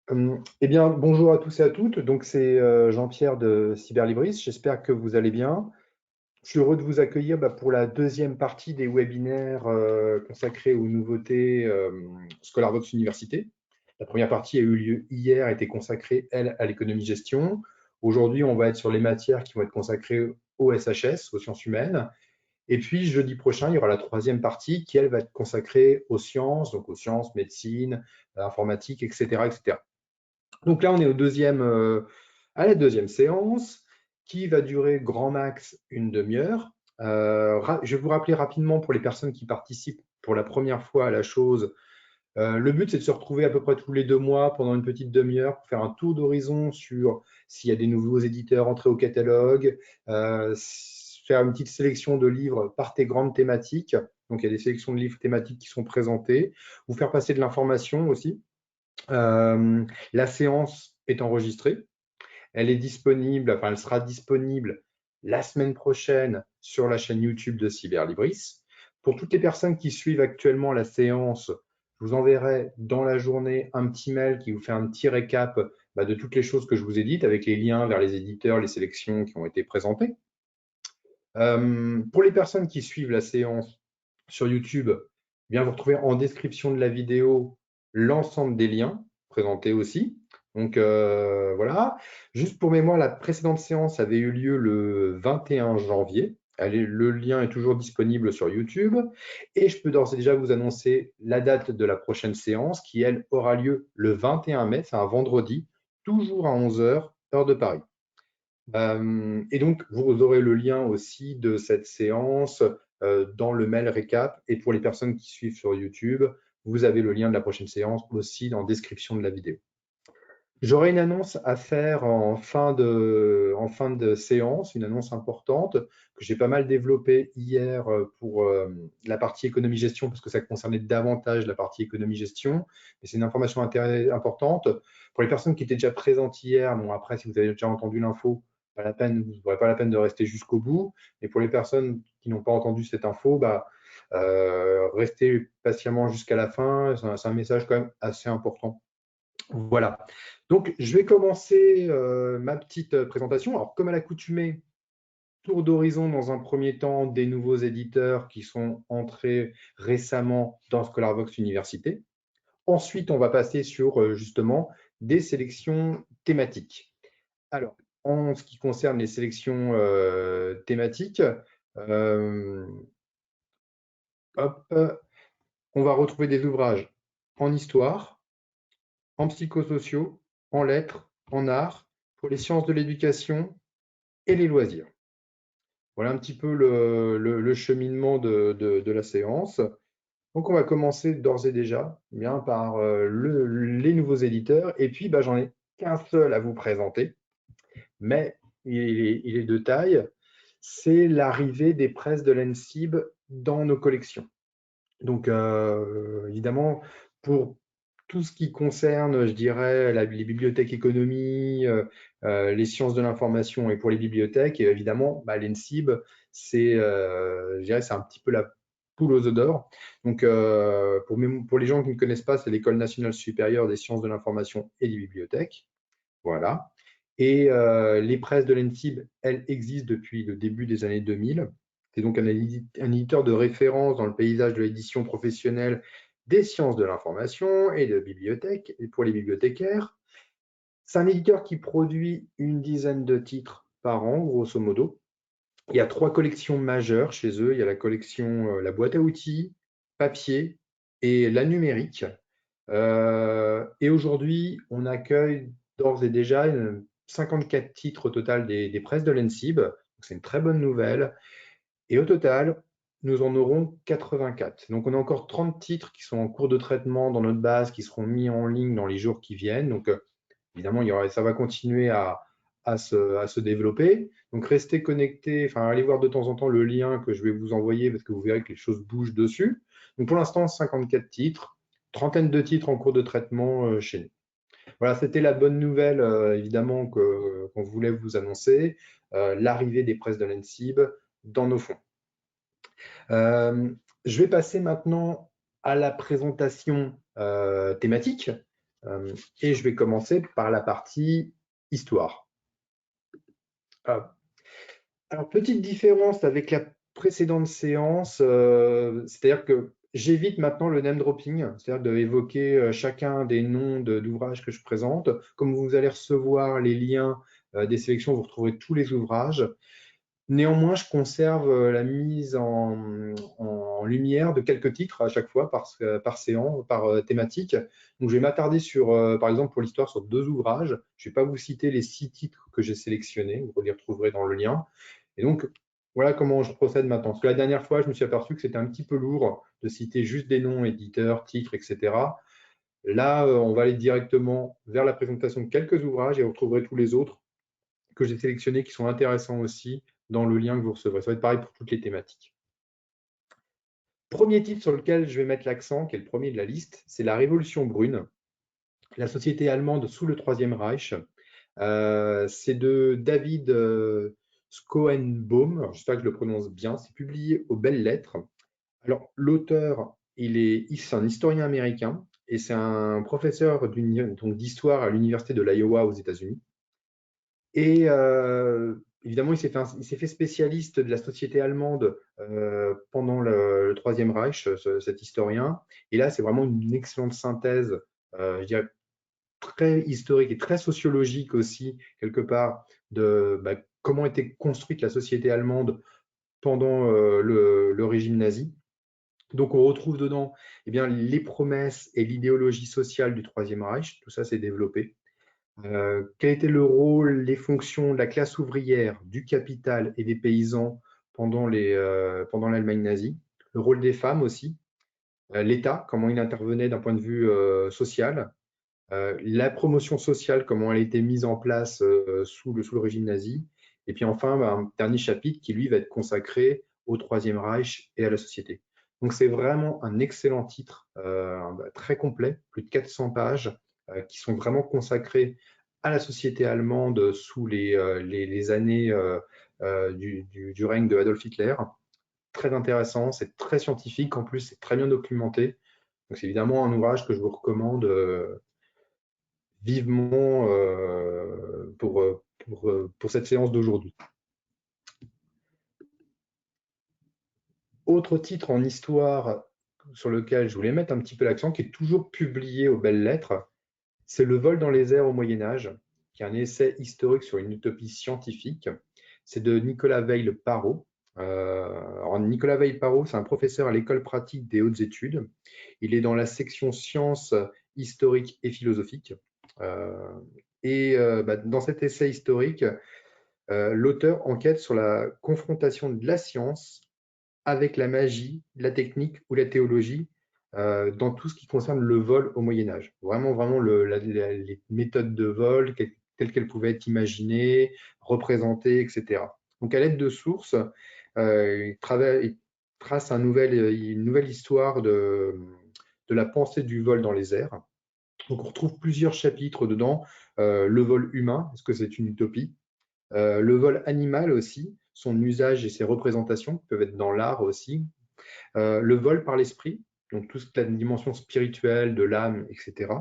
Eh bien, bonjour à tous et à toutes. Donc, c'est Jean-Pierre de Cyberlibris. J'espère que vous allez bien. Je suis heureux de vous accueillir pour la deuxième partie des webinaires consacrés aux nouveautés ScholarVox Université. La première partie a eu lieu hier, était consacrée, elle, à l'économie-gestion. Aujourd'hui, on va être sur les matières qui vont être consacrées au SHS, aux sciences humaines. Et puis, jeudi prochain, il y aura la troisième partie qui, elle, va être consacrée aux sciences, donc aux sciences, médecine, informatique, etc., etc. Donc là, on est à la deuxième séance qui va durer grand max une demi-heure. Je vais vous rappeler rapidement pour les personnes qui participent pour la première fois à la chose. Le but, c'est de se retrouver à peu près tous les 2 mois pendant une petite demi-heure pour faire un tour d'horizon sur s'il y a des nouveaux éditeurs entrés au catalogue, faire une petite sélection de livres par tes grandes thématiques. Donc, il y a des sélections de livres thématiques qui sont présentées, vous faire passer de l'information aussi. La séance est enregistrée. Elle est disponible, enfin, elle sera disponible la semaine prochaine sur la chaîne YouTube de Cyberlibris. Pour toutes les personnes qui suivent actuellement la séance, je vous enverrai dans la journée un petit mail qui vous fait un petit récap de toutes les choses que je vous ai dites avec les liens vers les éditeurs, les sélections qui ont été présentées. Pour les personnes qui suivent la séance sur YouTube, eh bien, vous retrouvez en description de la vidéo l'ensemble des liens présentés aussi. Donc voilà. Juste pour mémoire, la précédente séance avait eu lieu le 21 janvier. Le lien est toujours disponible sur YouTube. Et je peux d'ores et déjà vous annoncer la date de la prochaine séance qui, elle, aura lieu le 21 mai, c'est un vendredi, toujours à 11 h, heure de Paris. Et donc, vous aurez le lien aussi de cette séance dans le mail récap. Et pour les personnes qui suivent sur YouTube, vous avez le lien de la prochaine séance aussi en description de la vidéo. J'aurai une annonce à faire en fin de séance, une annonce importante que j'ai pas mal développée hier pour la partie économie-gestion parce que ça concernait davantage la partie économie-gestion. Mais c'est une information importante. Pour les personnes qui étaient déjà présentes hier, bon après, si vous avez déjà entendu l'info, pas la peine, vous n'aurez pas la peine de rester jusqu'au bout. Et pour les personnes qui n'ont pas entendu cette info, restez patiemment jusqu'à la fin. C'est un message quand même assez important. Voilà. Donc, je vais commencer ma petite présentation. Alors, comme à l'accoutumée, tour d'horizon dans un premier temps des nouveaux éditeurs qui sont entrés récemment dans ScholarVox Université. Ensuite, on va passer sur justement des sélections thématiques. Alors, en ce qui concerne les sélections thématiques, euh, hop, on va retrouver des ouvrages en histoire, en psychosociaux, en lettres, en arts, pour les sciences de l'éducation et les loisirs. Voilà un petit peu le cheminement de la séance. Donc, on va commencer d'ores et déjà bien par les nouveaux éditeurs. Et puis, j'en ai qu'un seul à vous présenter, mais il est de taille. C'est l'arrivée des presses de l'ENSIB dans nos collections. Donc, évidemment, pour tout ce qui concerne, je dirais, les bibliothèques économie, les sciences de l'information et pour les bibliothèques, et évidemment, l'ENSIB, je dirais, c'est un petit peu la poule aux œufs d'or. Donc, pour les gens qui ne connaissent pas, c'est l'École nationale supérieure des sciences de l'information et des bibliothèques. Voilà. Et les presses de l'ENSIB, elles existent depuis le début des années 2000. C'est donc un éditeur de référence dans le paysage de l'édition professionnelle des sciences de l'information et de bibliothèque, et pour les bibliothécaires. C'est un éditeur qui produit une dizaine de titres par an, grosso modo. Il y a 3 collections majeures chez eux. Il y a la collection la boîte à outils, papier et la numérique. Et aujourd'hui, on accueille d'ores et déjà 54 titres au total des presses de l'ENSIB. C'est une très bonne nouvelle. Et au total, nous en aurons 84. Donc, on a encore 30 titres qui sont en cours de traitement dans notre base, qui seront mis en ligne dans les jours qui viennent. Donc, évidemment, ça va continuer à se développer. Donc, restez connectés, enfin, allez voir de temps en temps le lien que je vais vous envoyer parce que vous verrez que les choses bougent dessus. Donc, pour l'instant, 54 titres, trentaine de titres en cours de traitement chez nous. Voilà, c'était la bonne nouvelle, évidemment, qu'on voulait vous annoncer, l'arrivée des presses de l'ENSIB dans nos fonds. Je vais passer maintenant à la présentation thématique. Et je vais commencer par la partie histoire. Alors, petite différence avec la précédente séance, c'est-à-dire que j'évite maintenant le name dropping, c'est-à-dire d'évoquer chacun des noms d'ouvrages que je présente. Comme vous allez recevoir les liens des sélections, vous retrouverez tous les ouvrages. Néanmoins, je conserve la mise en lumière de quelques titres à chaque fois par séance, par thématique. Donc, je vais m'attarder sur, par exemple, pour l'histoire, sur 2 ouvrages. Je ne vais pas vous citer les 6 titres que j'ai sélectionnés, vous les retrouverez dans le lien. Et donc, voilà comment je procède maintenant. Parce que la dernière fois, je me suis aperçu que c'était un petit peu lourd de citer juste des noms, éditeurs, titres, etc. Là, on va aller directement vers la présentation de quelques ouvrages et vous retrouverez tous les autres que j'ai sélectionnés qui sont intéressants aussi dans le lien que vous recevrez. Ça va être pareil pour toutes les thématiques. Premier titre sur lequel je vais mettre l'accent, qui est le premier de la liste, c'est La Révolution brune, la société allemande sous le Troisième Reich. C'est de David Schoenbaum, j'espère que je le prononce bien, c'est publié aux Belles Lettres. Alors, l'auteur, c'est un historien américain et c'est un professeur d'histoire à l'université de l'Iowa aux États-Unis. Et évidemment, il s'est fait spécialiste de la société allemande pendant le Troisième Reich, cet historien. Et là, c'est vraiment une excellente synthèse, je dirais, très historique et très sociologique aussi, quelque part, de comment était construite la société allemande pendant le régime nazi. Donc, on retrouve dedans eh bien, les promesses et l'idéologie sociale du Troisième Reich. Tout ça s'est développé. Quel était le rôle, les fonctions de la classe ouvrière, du capital et des paysans pendant l'Allemagne nazie? Le rôle des femmes aussi. L'État, comment il intervenait d'un point de vue social. La promotion sociale, comment elle a été mise en place sous le régime nazi. Et puis enfin, un dernier chapitre qui, lui, va être consacré au Troisième Reich et à la société. Donc c'est vraiment un excellent titre, très complet, plus de 400 pages, qui sont vraiment consacrées à la société allemande sous les années du règne de Adolf Hitler. Très intéressant, c'est très scientifique, en plus c'est très bien documenté. Donc c'est évidemment un ouvrage que je vous recommande vivement pour cette séance d'aujourd'hui. Autre titre en histoire sur lequel je voulais mettre un petit peu l'accent, qui est toujours publié aux Belles Lettres, c'est Le vol dans les airs au Moyen-Âge, qui est un essai historique sur une utopie scientifique. C'est de Nicolas Weil-Parot. Alors Nicolas Weil-Parot, c'est un professeur à l'école pratique des hautes études. Il est dans la section sciences historiques et philosophiques. Dans cet essai historique, l'auteur enquête sur la confrontation de la science avec la magie, la technique ou la théologie dans tout ce qui concerne le vol au Moyen-Âge. Vraiment, vraiment les méthodes de vol telles qu'elles pouvaient être imaginées, représentées, etc. Donc, à l'aide de sources, il trace une nouvelle histoire de la pensée du vol dans les airs. Donc, on retrouve plusieurs chapitres dedans. Le vol humain, est-ce que c'est une utopie? Le vol animal aussi, son usage et ses représentations peuvent être dans l'art aussi. Le vol par l'esprit, donc toute la dimension spirituelle de l'âme, etc.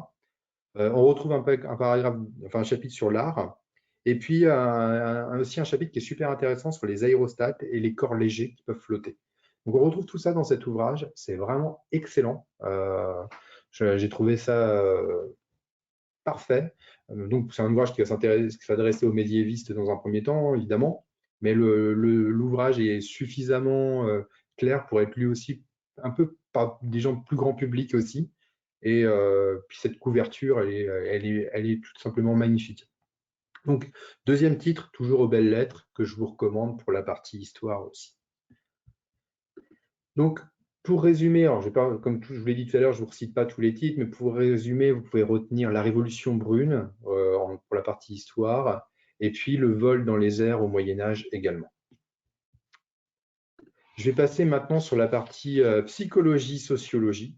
On retrouve un paragraphe, enfin un chapitre sur l'art. Et puis aussi un chapitre qui est super intéressant sur les aérostats et les corps légers qui peuvent flotter. Donc on retrouve tout ça dans cet ouvrage. C'est vraiment excellent. J'ai trouvé ça parfait. Donc, c'est un ouvrage qui va s'adresser aux médiévistes dans un premier temps, évidemment, mais l'ouvrage est suffisamment clair pour être lu aussi un peu par des gens plus grand public aussi. Et puis cette couverture, elle est tout simplement magnifique. Donc, deuxième titre, toujours aux Belles Lettres, que je vous recommande pour la partie histoire aussi. Donc, pour résumer, alors je vais pas, comme je vous l'ai dit tout à l'heure, je ne vous recite pas tous les titres, mais pour résumer, vous pouvez retenir La Révolution brune pour la partie histoire, et puis Le vol dans les airs au Moyen-Âge également. Je vais passer maintenant sur la partie psychologie, sociologie.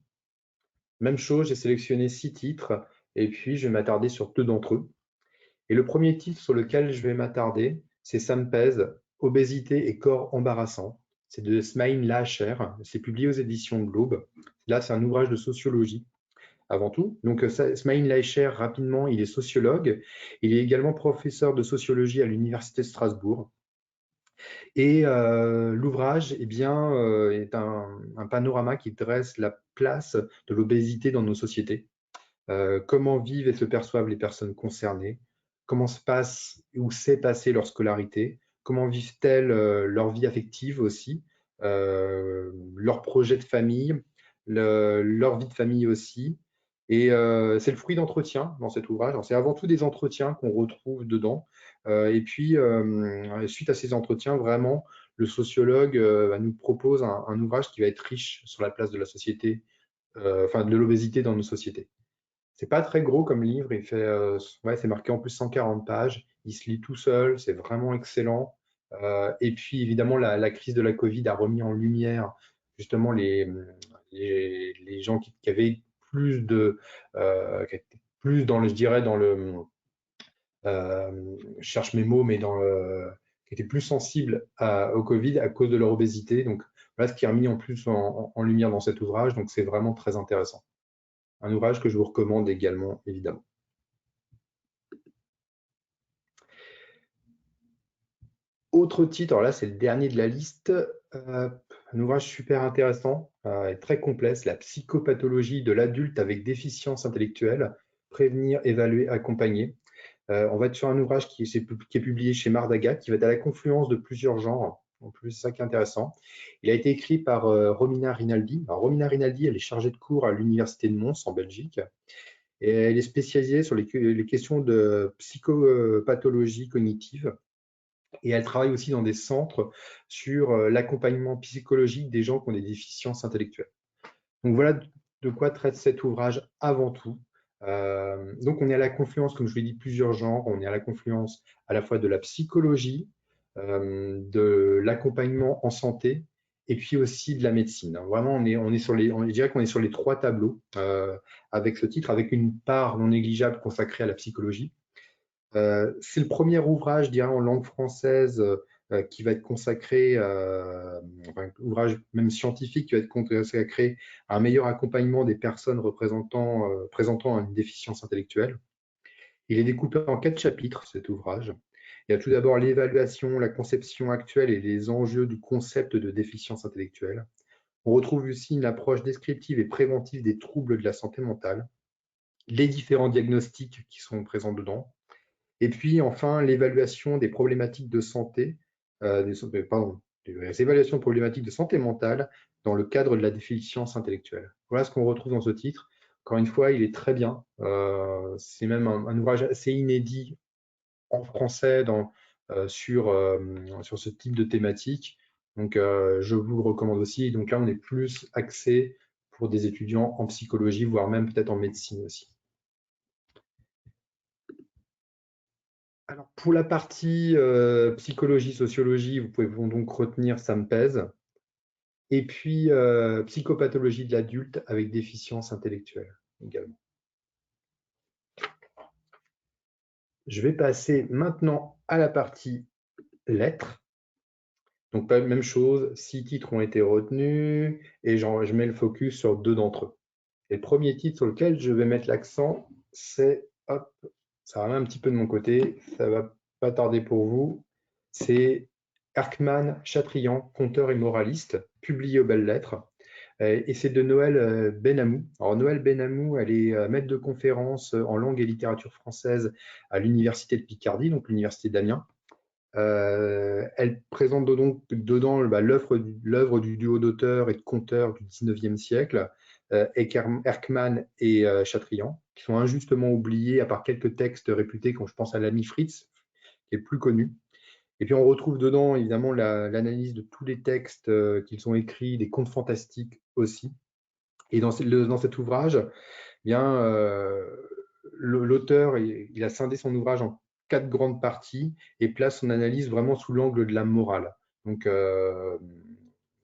Même chose, j'ai sélectionné 6 titres, et puis je vais m'attarder sur 2 d'entre eux. Et le premier titre sur lequel je vais m'attarder, c'est Sam Pez, Obésité et corps embarrassant. C'est de Smaïn Lacher, c'est publié aux éditions Globe. Là, c'est un ouvrage de sociologie. avant tout. Donc, Smaïn Laïcher, rapidement, il est sociologue. Il est également professeur de sociologie à l'Université de Strasbourg. Et l'ouvrage est un panorama qui dresse la place de l'obésité dans nos sociétés. Comment vivent et se perçoivent les personnes concernées, comment se passe ou s'est passée leur scolarité, comment vivent-elles leur vie affective aussi, leur projet de famille, leur vie de famille aussi. Et c'est le fruit d'entretiens dans cet ouvrage. C'est avant tout des entretiens qu'on retrouve dedans. Et puis, suite à ces entretiens, vraiment, le sociologue nous propose un ouvrage qui va être riche sur la place de la société, enfin de l'obésité dans nos sociétés. C'est pas très gros comme livre, c'est marqué en plus 140 pages, il se lit tout seul, c'est vraiment excellent. Et puis évidemment, la crise de la Covid a remis en lumière justement les gens qui avaient plus qui étaient plus dans le, je dirais, dans le, je cherche mes mots, mais qui étaient plus sensibles au Covid à cause de leur obésité. Donc voilà ce qui est remis en plus en lumière dans cet ouvrage, donc c'est vraiment très intéressant. Un ouvrage que je vous recommande également, évidemment. Autre titre, alors là c'est le dernier de la liste, un ouvrage super intéressant et très complet, c'est La psychopathologie de l'adulte avec déficience intellectuelle, prévenir, évaluer, accompagner. On va être sur un ouvrage qui est publié chez Mardaga, qui va être à la confluence de plusieurs genres. En plus, c'est ça qui est intéressant. Il a été écrit par Romina Rinaldi. Alors, Romina Rinaldi, elle est chargée de cours à l'Université de Mons en Belgique. Et elle est spécialisée sur les questions de psychopathologie cognitive. Et elle travaille aussi dans des centres sur l'accompagnement psychologique des gens qui ont des déficiences intellectuelles. Donc voilà de quoi traite cet ouvrage avant tout. Donc on est à la confluence, comme je l'ai dit, plusieurs genres. On est à la confluence à la fois de la psychologie, de l'accompagnement en santé, et puis aussi de la médecine. Vraiment, on est sur je dirais qu'on est sur les trois tableaux avec ce titre, avec une part non négligeable consacrée à la psychologie. C'est le premier ouvrage, je dirais, en langue française qui va être consacré, enfin, ouvrage même scientifique qui va être consacré à un meilleur accompagnement des personnes présentant une déficience intellectuelle. Il est découpé en 4 chapitres, cet ouvrage. Il y a tout d'abord l'évaluation, la conception actuelle et les enjeux du concept de déficience intellectuelle. On retrouve aussi une approche descriptive et préventive des troubles de la santé mentale, les différents diagnostics qui sont présents dedans, et puis enfin, l'évaluation des problématiques de santé, les évaluations de problématiques de santé mentale dans le cadre de la déficience intellectuelle. Voilà ce qu'on retrouve dans ce titre. Encore une fois, il est très bien. C'est même un ouvrage assez inédit en français sur ce type de thématique. Donc, je vous le recommande aussi. Donc là, on est plus axé pour des étudiants en psychologie, voire même peut-être en médecine aussi. Alors, pour la partie psychologie, sociologie, vous pouvez donc retenir Ça me pèse. Et puis, psychopathologie de l'adulte avec déficience intellectuelle également. Je vais passer maintenant à la partie lettres. Donc, même chose, 6 titres ont été retenus et je mets le focus sur 2 d'entre eux. Et le premier titre sur lequel je vais mettre l'accent, c'est, hop, ça ramène un petit peu de mon côté, ça va pas tarder pour vous, c'est Erckmann Chatrian, conteur et moraliste, publié aux Belles Lettres. Et c'est de Noël Benamou. Alors Noël Benamou, elle est maître de conférence en langue et littérature française à l'Université de Picardie, donc l'Université d'Amiens. Elle présente donc dedans l'œuvre du duo d'auteurs et de conteurs du XIXe siècle, Erckmann et Chatrian, qui sont injustement oubliés à part quelques textes réputés, comme je pense à l'ami Fritz, qui est le plus connu. Et puis on retrouve dedans évidemment l'analyse de tous les textes qu'ils ont écrits, des contes fantastiques aussi. Et dans cet ouvrage, eh bien, l'auteur, il a scindé son ouvrage en 4 grandes parties et place son analyse vraiment sous l'angle de la morale. Donc,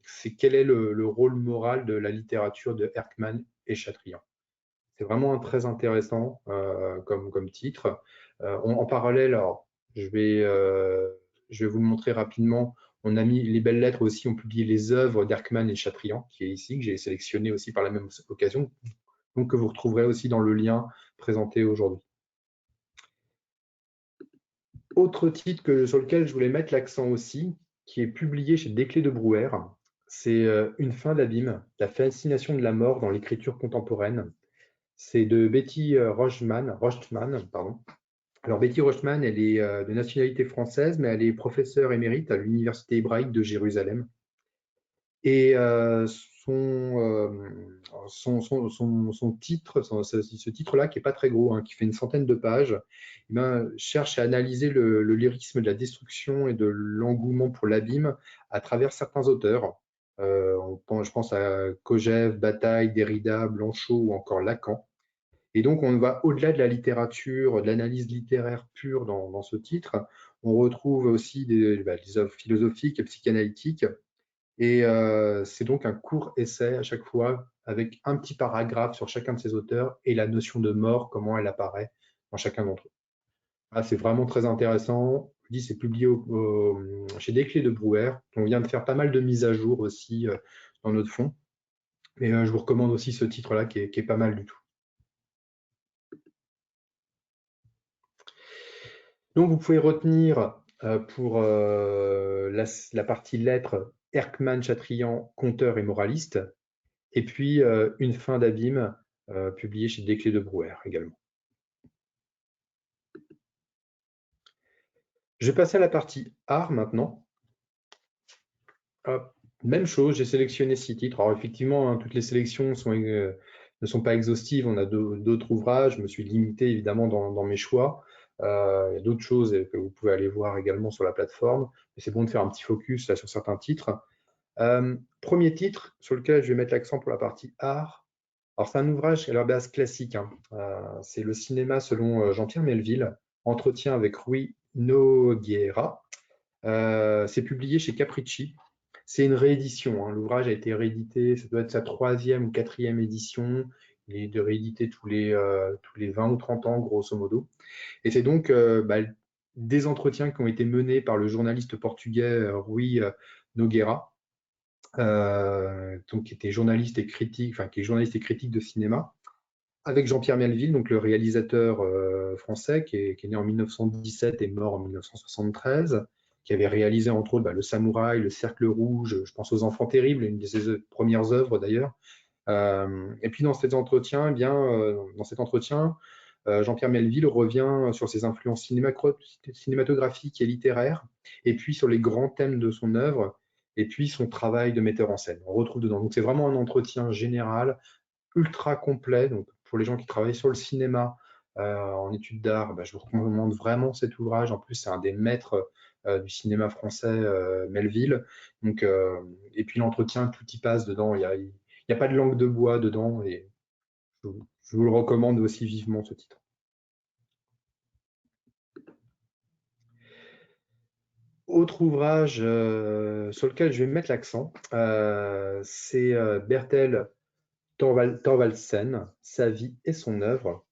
c'est quel est le rôle moral de la littérature de Erckmann et Chatrian. C'est vraiment très intéressant comme titre. En parallèle, alors, je vais vous le montrer rapidement. On a mis les Belles Lettres aussi, ont publié les œuvres d'Erckmann et Chatrian, qui est ici, que j'ai sélectionné aussi par la même occasion. donc que vous retrouverez aussi dans le lien présenté aujourd'hui. Autre titre sur lequel je voulais mettre l'accent aussi, qui est publié chez Desclés de Brouwer, c'est Une fin d'abîme, la fascination de la mort dans l'écriture contemporaine. C'est de Betty Rochtman, pardon. Alors Betty Rochtman, elle est de nationalité française, mais elle est professeure émérite à l'Université hébraïque de Jérusalem. Et son titre, ce titre-là, qui n'est pas très gros, hein, qui fait une centaine de pages, eh ben, cherche à analyser le lyrisme de la destruction et de l'engouement pour l'abîme à travers certains auteurs. Je pense à Kojève, Bataille, Derrida, Blanchot ou encore Lacan. Et donc, on va au-delà de la littérature, de l'analyse littéraire pure dans ce titre. On retrouve aussi des œuvres philosophiques et psychanalytiques. Et c'est donc un court essai à chaque fois avec un petit paragraphe sur chacun de ces auteurs et la notion de mort, comment elle apparaît dans chacun d'entre eux. Ah, c'est vraiment très intéressant. Je dis, c'est publié chez Desclés de Brouwer. On vient de faire pas mal de mises à jour aussi dans notre fond. Mais je vous recommande aussi ce titre-là qui est pas mal du tout. Donc, vous pouvez retenir pour la partie lettres Erckmann, Chatrian, conteur et moraliste, et puis Une fin d'abîme, publiée chez Desclés de Brouwer également. Je vais passer à la partie art maintenant. Hop. Même chose, j'ai sélectionné 6 titres. Alors effectivement, hein, toutes les sélections ne sont pas exhaustives. On a d'autres ouvrages. Je me suis limité évidemment dans mes choix. Il y a d'autres choses que vous pouvez aller voir également sur la plateforme. Mais c'est bon de faire un petit focus là, sur certains titres. Premier titre sur lequel je vais mettre l'accent pour la partie art. Alors c'est un ouvrage à leur base classique. Hein. C'est le cinéma selon Jean-Pierre Melville, Entretien avec Rui Nogueira. C'est publié chez Capricci. C'est une réédition. Hein. L'ouvrage a été réédité, ça doit être sa 3e ou 4e édition. Il est de réédité tous les 20 ou 30 ans, grosso modo. Et c'est donc des entretiens qui ont été menés par le journaliste portugais Rui Nogueira, donc qui était journaliste et critique, qui est journaliste et critique de cinéma, avec Jean-Pierre Melville, donc le réalisateur français qui est né en 1917 et mort en 1973, qui avait réalisé entre autres Le Samouraï, Le Cercle Rouge, je pense aux Enfants Terribles, une de ses premières œuvres d'ailleurs. Et puis dans cet entretien, Jean-Pierre Melville revient sur ses influences cinématographiques et littéraires, et puis sur les grands thèmes de son œuvre, et puis son travail de metteur en scène. On retrouve dedans. Donc c'est vraiment un entretien général, ultra complet. Donc pour les gens qui travaillent sur le cinéma en études d'art, je vous recommande vraiment cet ouvrage. En plus, c'est un des maîtres du cinéma français, Melville. Donc, et puis l'entretien, tout y passe dedans. Il n'y a pas de langue de bois dedans. Et je vous le recommande aussi vivement, ce titre. Autre ouvrage sur lequel je vais mettre l'accent, c'est Bertel Thorvaldsen, Sa vie et son œuvre,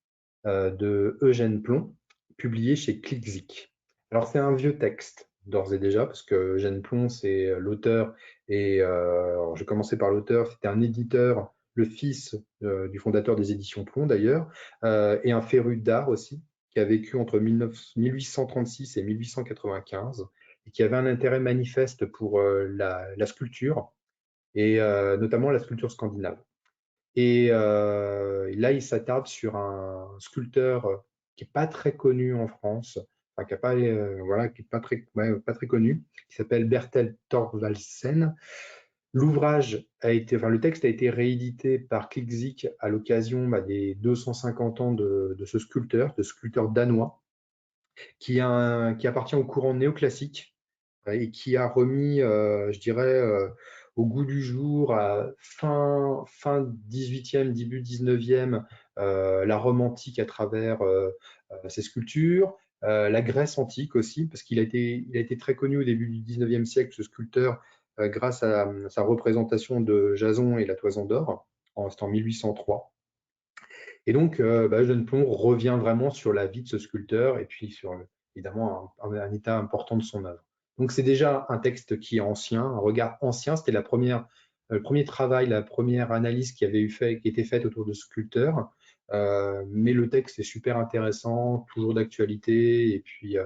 de Eugène Plon, publié chez Klickzic. Alors c'est un vieux texte, d'ores et déjà, parce que Eugène Plon, c'est l'auteur, et je vais commencer par l'auteur, c'était un éditeur, le fils du fondateur des éditions Plon d'ailleurs, et un féru d'art aussi, qui a vécu entre 1836 et 1895, et qui avait un intérêt manifeste pour la sculpture, et notamment la sculpture scandinave. Et là, il s'attarde sur un sculpteur qui n'est pas très connu en France, enfin, qui n'est pas très connu, qui s'appelle Bertel Thorvaldsen. Le texte a été réédité par Klickzic à l'occasion des 250 ans de ce sculpteur danois, qui appartient au courant néoclassique et qui a remis, je dirais, au goût du jour, à fin 18e, début 19e, la Rome antique à travers ses sculptures, la Grèce antique aussi, parce qu'il a été très connu au début du 19e siècle, ce sculpteur, grâce à sa représentation de Jason et la Toison d'Or, c'était en 1803. Et donc, Eugène Plon revient vraiment sur la vie de ce sculpteur et puis sur, évidemment, un état important de son œuvre. Donc, c'est déjà un texte qui est ancien, un regard ancien. C'était la première le premier travail, la première analyse qui était faite autour de sculpteurs. Mais le texte est super intéressant, toujours d'actualité, et puis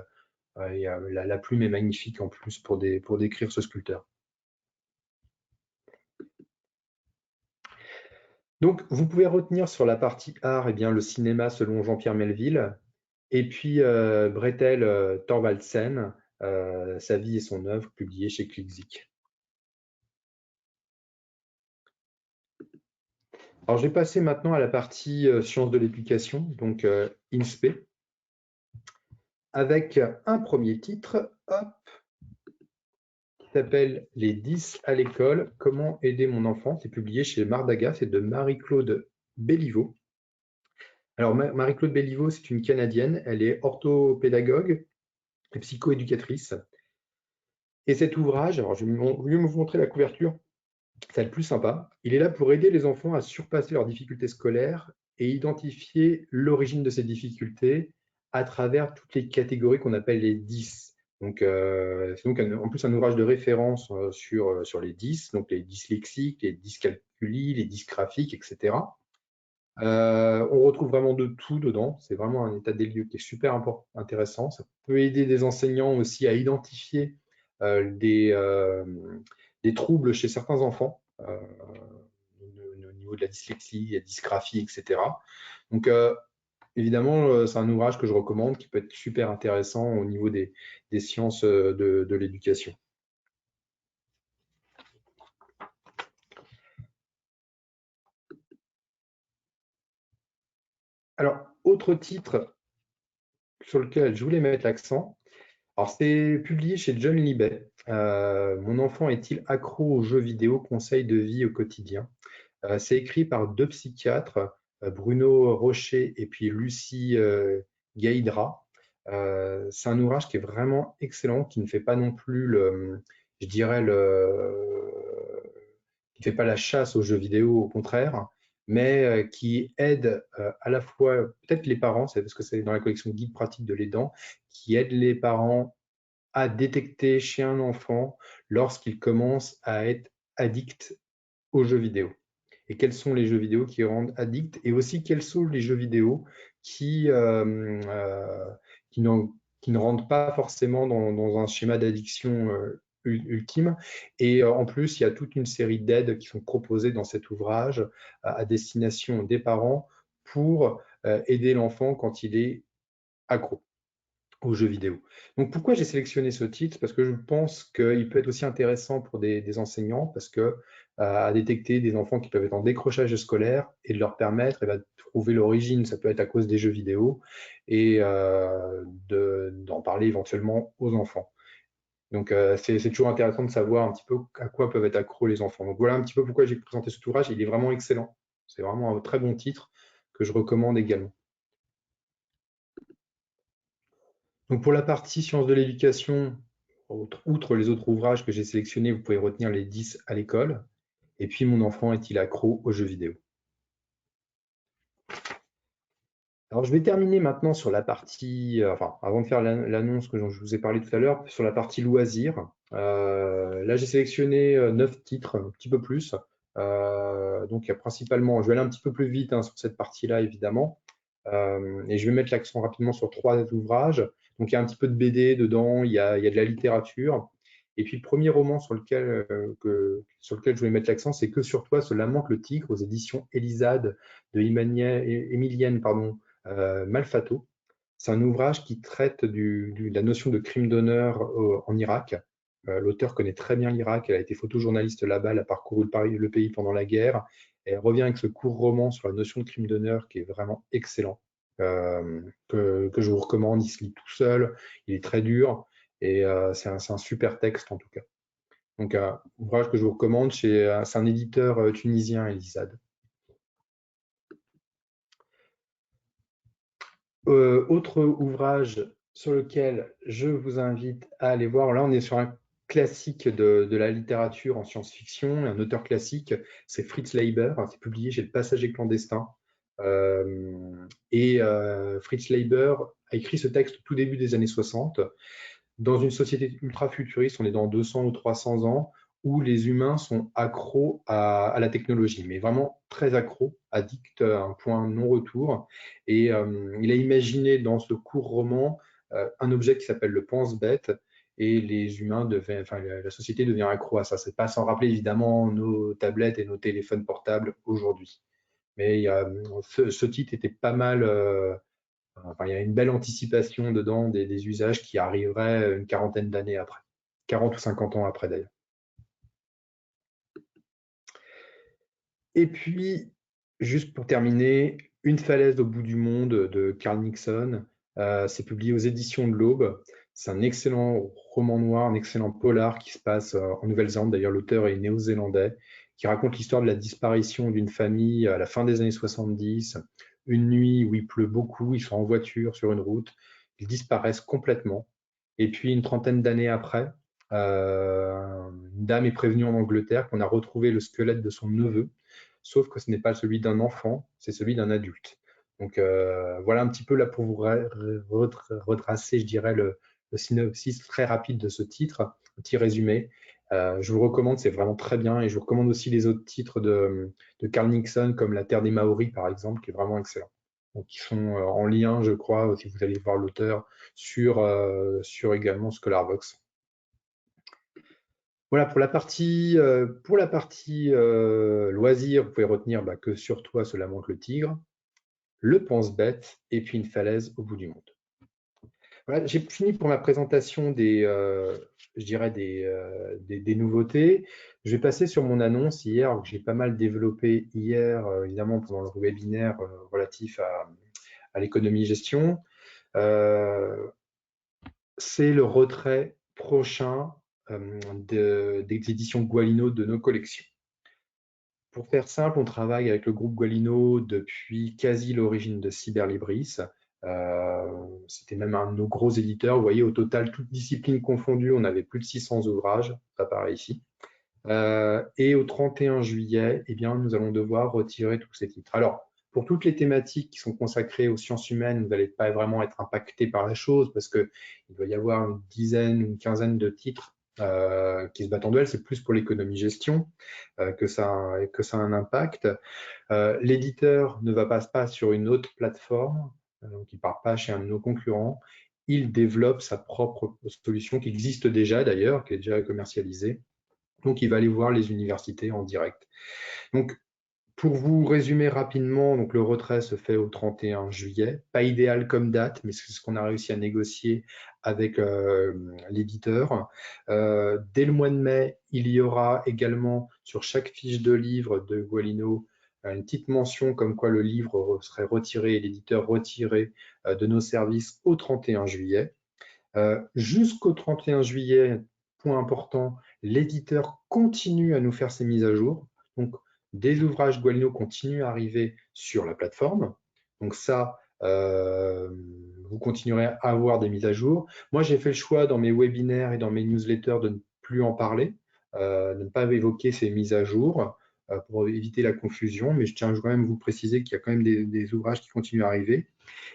la plume est magnifique en plus pour décrire ce sculpteur. Donc, vous pouvez retenir sur la partie art, eh bien, le cinéma selon Jean-Pierre Melville, et puis Bretel Thorvaldsen, sa vie et son œuvre, publiée chez Klickzic. Alors, je vais passer maintenant à la partie sciences de l'éducation, donc INSPE, avec un premier titre, hop, qui s'appelle Les 10 à l'école, comment aider mon enfant. C'est publié chez Mardaga, c'est de Marie-Claude Béliveau. Alors, Marie-Claude Béliveau, c'est une Canadienne, elle est orthopédagogue et psychoéducatrice. Et cet ouvrage, alors je vais vous montrer la couverture, c'est le plus sympa. Il est là pour aider les enfants à surpasser leurs difficultés scolaires et identifier l'origine de ces difficultés à travers toutes les catégories qu'on appelle les 10. Donc, c'est donc en plus un ouvrage de référence sur les 10, donc les dyslexiques, les dyscalculies, les dysgraphiques, etc. On retrouve vraiment de tout dedans. C'est vraiment un état des lieux qui est super intéressant. Ça peut aider des enseignants aussi à identifier des troubles chez certains enfants au niveau de la dyslexie, la dysgraphie, etc. Donc, évidemment, c'est un ouvrage que je recommande qui peut être super intéressant au niveau des sciences de l'éducation. Alors, autre titre sur lequel je voulais mettre l'accent, alors c'est publié chez John Libet. Mon enfant est-il accro aux jeux vidéo? Conseils de vie au quotidien. C'est écrit par deux psychiatres, Bruno Rocher et puis Lucie Gaïdra. C'est un ouvrage qui est vraiment excellent, qui ne fait pas non plus je dirais qui ne fait pas la chasse aux jeux vidéo, au contraire, mais qui aide à la fois peut-être les parents, c'est parce que c'est dans la collection Guide pratique de l'aidant, qui aide les parents à détecter chez un enfant lorsqu'il commence à être addict aux jeux vidéo. Et quels sont les jeux vidéo qui rendent addict, et aussi quels sont les jeux vidéo qui, qui, qui ne rentrent pas forcément dans un schéma d'addiction ultime. Et en plus, il y a toute une série d'aides qui sont proposées dans cet ouvrage à destination des parents pour aider l'enfant quand il est accro aux jeux vidéo. Donc pourquoi j'ai sélectionné ce titre? Parce que je pense qu'il peut être aussi intéressant pour des enseignants, parce que à détecter des enfants qui peuvent être en décrochage scolaire et de leur permettre de trouver l'origine, ça peut être à cause des jeux vidéo, et d'en parler éventuellement aux enfants. Donc c'est toujours intéressant de savoir un petit peu à quoi peuvent être accros les enfants. Donc voilà un petit peu pourquoi j'ai présenté cet ouvrage. Il est vraiment excellent. C'est vraiment un très bon titre que je recommande également. Donc pour la partie sciences de l'éducation, outre les autres ouvrages que j'ai sélectionnés, vous pouvez retenir les 10 à l'école. Et puis mon enfant est-il accro aux jeux vidéo? Alors je vais terminer maintenant sur la partie, enfin avant de faire l'annonce que je vous ai parlé tout à l'heure, sur la partie loisirs. Là j'ai sélectionné 9 titres, un petit peu plus. Donc il y a principalement, je vais aller un petit peu plus vite sur cette partie-là évidemment. Et je vais mettre l'accent rapidement sur 3 ouvrages. Donc, il y a un petit peu de BD dedans, il y a de la littérature. Et puis, le premier roman sur lequel je vais mettre l'accent, c'est Que sur toi se lamente le tigre, aux éditions Elisade de Emilienne Malfato. C'est un ouvrage qui traite de la notion de crime d'honneur en Irak. L'auteur connaît très bien l'Irak, elle a été photojournaliste là-bas, elle a parcouru le pays pendant la guerre. Et elle revient avec ce court roman sur la notion de crime d'honneur qui est vraiment excellent, que je vous recommande. Il se lit tout seul, il est très dur, et c'est un super texte en tout cas. Donc, un ouvrage que je vous recommande, c'est un éditeur tunisien, Elisade. Autre ouvrage sur lequel je vous invite à aller voir, là on est sur un classique de la littérature en science-fiction, un auteur classique, c'est Fritz Leiber, c'est publié chez Le Passager clandestin. Fritz Leiber a écrit ce texte au tout début des années 60, dans une société ultra futuriste, on est dans 200 ou 300 ans, où les humains sont accros à la technologie, mais vraiment très accros, addicts à un point non-retour. Et il a imaginé dans ce court roman un objet qui s'appelle le pense-bête, et les humains devaient, enfin la société devient accro à ça. C'est pas sans rappeler évidemment nos tablettes et nos téléphones portables aujourd'hui. Mais ce titre était pas mal. Enfin, il y a une belle anticipation dedans des usages qui arriveraient une quarantaine d'années après, 40 ou 50 ans après d'ailleurs. Et puis, juste pour terminer, Une falaise au bout du monde de Carl Nixon. C'est publié aux éditions de l'Aube. C'est un excellent roman noir, un excellent polar qui se passe en Nouvelle-Zélande. D'ailleurs, l'auteur est néo-zélandais, qui raconte l'histoire de la disparition d'une famille à la fin des années 70. Une nuit où il pleut beaucoup, ils sont en voiture sur une route, ils disparaissent complètement. Et puis, une trentaine d'années après, une dame est prévenue en Angleterre qu'on a retrouvé le squelette de son neveu, sauf que ce n'est pas celui d'un enfant, c'est celui d'un adulte. Donc voilà un petit peu là pour vous retracer, je dirais, le synopsis très rapide de ce titre, un petit résumé. Je vous le recommande, c'est vraiment très bien, et je vous recommande aussi les autres titres de Carl Nixon, comme La Terre des Maoris, par exemple, qui est vraiment excellent. Donc, qui sont en lien, je crois, si vous allez voir l'auteur, sur également Scholarbox. Voilà, pour la partie loisir, vous pouvez retenir que sur toi se lamente le tigre, le pense-bête et puis une falaise au bout du monde. Voilà, j'ai fini pour ma présentation je dirais des nouveautés. Je vais passer sur mon annonce hier, que j'ai pas mal développé hier, évidemment pendant le webinaire relatif à l'économie-gestion. C'est le retrait prochain des éditions Gualino de nos collections. Pour faire simple, on travaille avec le groupe Gualino depuis quasi l'origine de Cyberlibris. C'était même un de nos gros éditeurs. Vous voyez, au total, toutes disciplines confondues, on avait plus de 600 ouvrages. Ça paraît ici. Et au 31 juillet, eh bien, nous allons devoir retirer tous ces titres. Alors, pour toutes les thématiques qui sont consacrées aux sciences humaines, vous n'allez pas vraiment être impacté par la chose parce qu'il doit y avoir une dizaine, une quinzaine de titres qui se battent en duel. C'est plus pour l'économie-gestion que ça a un impact. L'éditeur ne va pas sur une autre plateforme, donc il ne part pas chez un de nos concurrents. Il développe sa propre solution qui existe déjà d'ailleurs, qui est déjà commercialisée. Donc, il va aller voir les universités en direct. Donc, pour vous résumer rapidement, donc le retrait se fait au 31 juillet. Pas idéal comme date, mais c'est ce qu'on a réussi à négocier avec l'éditeur. Dès le mois de mai, il y aura également sur chaque fiche de livre de Gualino une petite mention comme quoi le livre serait retiré et l'éditeur retiré de nos services au 31 juillet. Jusqu'au 31 juillet, point important, l'éditeur continue à nous faire ses mises à jour. Donc, des ouvrages Gualino continuent à arriver sur la plateforme. Donc ça, vous continuerez à avoir des mises à jour. Moi, j'ai fait le choix dans mes webinaires et dans mes newsletters de ne plus en parler, de ne pas évoquer ces mises à jour pour éviter la confusion. Mais je tiens quand même à vous préciser qu'il y a quand même des ouvrages qui continuent à arriver.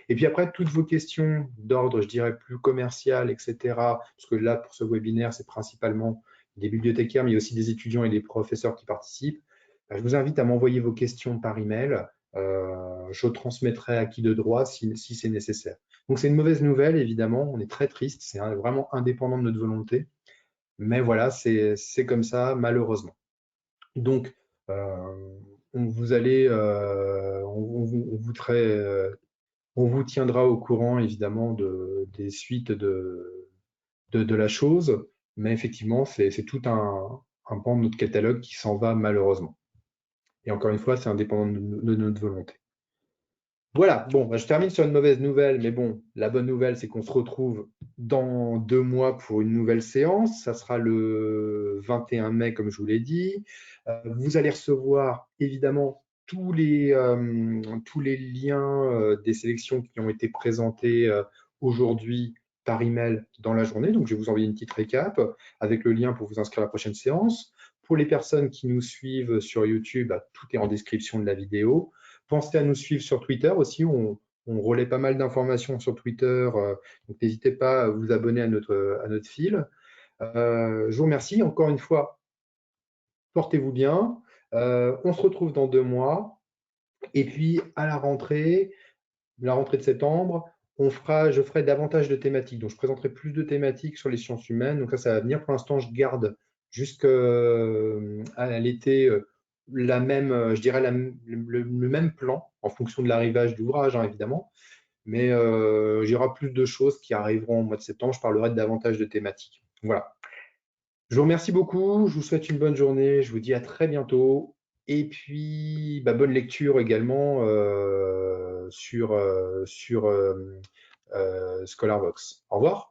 Et puis après, toutes vos questions d'ordre, je dirais, plus commercial, etc., parce que là, pour ce webinaire, c'est principalement des bibliothécaires, mais il y a aussi des étudiants et des professeurs qui participent. Je vous invite à m'envoyer vos questions par email. Je transmettrai à qui de droit si c'est nécessaire. Donc, c'est une mauvaise nouvelle, évidemment. On est très triste. C'est vraiment indépendant de notre volonté. Mais voilà, c'est comme ça, malheureusement. Donc, on vous tiendra au courant, évidemment, des suites de la chose, mais effectivement, c'est tout un pan de notre catalogue qui s'en va malheureusement. Et encore une fois, c'est indépendant de notre volonté. Voilà, bon, je termine sur une mauvaise nouvelle, mais bon, la bonne nouvelle, c'est qu'on se retrouve dans 2 mois pour une nouvelle séance. Ça sera le 21 mai, comme je vous l'ai dit. Vous allez recevoir, évidemment, tous les liens des sélections qui ont été présentées aujourd'hui par email dans la journée. Donc, je vais vous envoyer une petite récap avec le lien pour vous inscrire à la prochaine séance. Pour les personnes qui nous suivent sur YouTube, tout est en description de la vidéo. Pensez à nous suivre sur Twitter aussi. On relaie pas mal d'informations sur Twitter. Donc, n'hésitez pas à vous abonner à notre fil. Je vous remercie encore une fois portez-vous bien. On se retrouve dans 2 mois. Et puis, à la rentrée de septembre, je ferai davantage de thématiques. Donc, je présenterai plus de thématiques sur les sciences humaines. Donc, ça va venir. Pour l'instant, je garde jusqu'à l'été je dirais le même plan en fonction de l'arrivage d'ouvrage, hein, évidemment. Mais il y aura plus de choses qui arriveront au mois de septembre. Je parlerai de davantage de thématiques. Voilà. Je vous remercie beaucoup. Je vous souhaite une bonne journée. Je vous dis à très bientôt. Et puis, bah, bonne lecture également sur ScholarVox. Au revoir.